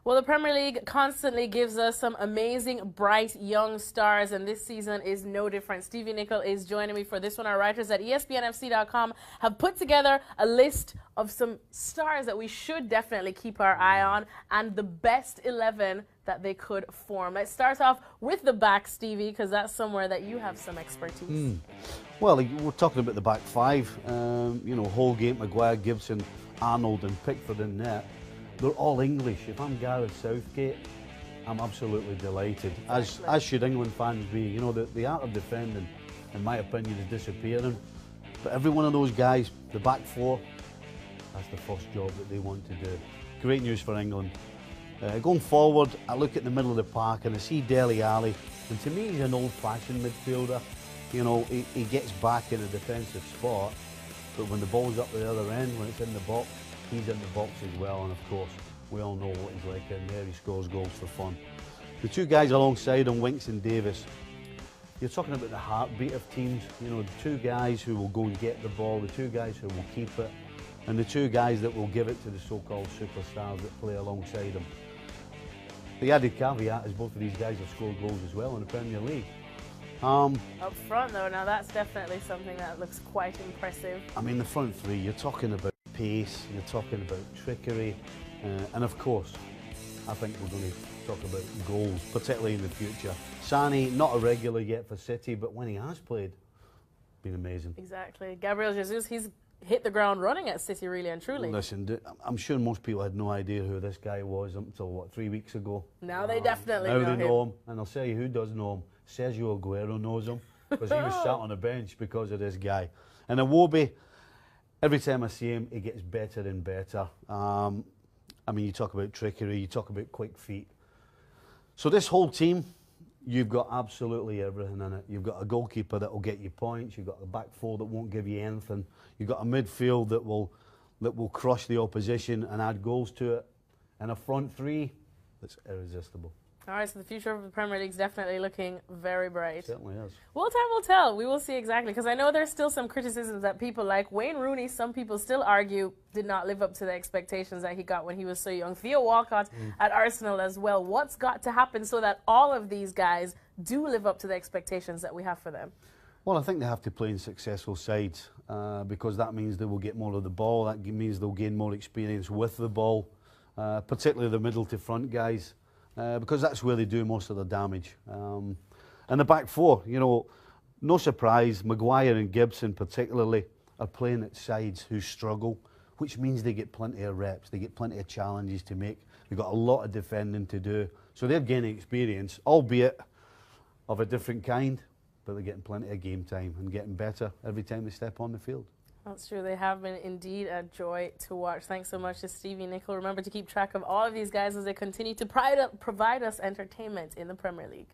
Well, the Premier League constantly gives us some amazing, bright, young stars, and this season is no different. Stevie Nicol is joining me for this one. Our writers at ESPNFC.com have put together a list of some stars that we should definitely keep our eye on and the best 11 that they could form. Let's start off with the back, Stevie, because that's somewhere that you have some expertise. Well, we're talking about the back five. You know, Holgate, Maguire, Gibson, Arnold and Pickford in net. They're all English. If I'm Gareth Southgate, I'm absolutely delighted, as should England fans be. You know, the art of defending, in my opinion, is disappearing. But every one of those guys, the back four, that's the first job that they want to do. Great news for England. Going forward, I look at the middle of the park and I see Dele Alli, and to me he's an old-fashioned midfielder. You know, he gets back in a defensive spot, but when the ball's up the other end, when it's in the box, he's in the box as well, and of course, we all know what he's like in there. He scores goals for fun. The two guys alongside him, Winks and Davis, you're talking about the heartbeat of teams. You know, the two guys who will go and get the ball, the two guys who will keep it, and the two guys that will give it to the so-called superstars that play alongside them. The added caveat is both of these guys have scored goals as well in the Premier League. Up front, though, now that's definitely something that looks quite impressive. I mean, the front three, you're talking about pace, you're talking about trickery, and of course, I think we're going to talk about goals, particularly in the future. Sane, not a regular yet for City, but when he has played, been amazing. Exactly. Gabriel Jesus, he's hit the ground running at City, really and truly. Listen, I'm sure most people had no idea who this guy was up until, what, 3 weeks ago? Now they definitely now know they him. know him, and I'll tell you who does know him. Sergio Aguero knows him, because he was sat on the bench because of this guy. And Iwobi, every time I see him, he gets better and better. I mean, you talk about trickery, you talk about quick feet. So this whole team, you've got absolutely everything in it. You've got a goalkeeper that will get you points. You've got a back four that won't give you anything. You've got a midfield that will crush the opposition and add goals to it, and a front three that's irresistible. All right, so the future of the Premier League is definitely looking very bright. It certainly is. Well, time will tell. We will see exactly, because I know there's still some criticisms that people like Wayne Rooney, some people still argue, did not live up to the expectations that he got when he was so young. Theo Walcott at Arsenal as well. What's got to happen so that all of these guys do live up to the expectations that we have for them? Well, I think they have to play in successful sides because that means they will get more of the ball. That means they'll gain more experience with the ball, particularly the middle to front guys. Because that's where they do most of the damage. And the back four, you know, no surprise, Maguire and Gibson particularly are playing at sides who struggle, which means they get plenty of reps, they get plenty of challenges to make. They've got a lot of defending to do. So they're gaining experience, albeit of a different kind, but they're getting plenty of game time and getting better every time they step on the field. That's true. They have been indeed a joy to watch. Thanks so much to Stevie Nicol. Remember to keep track of all of these guys as they continue to provide us entertainment in the Premier League.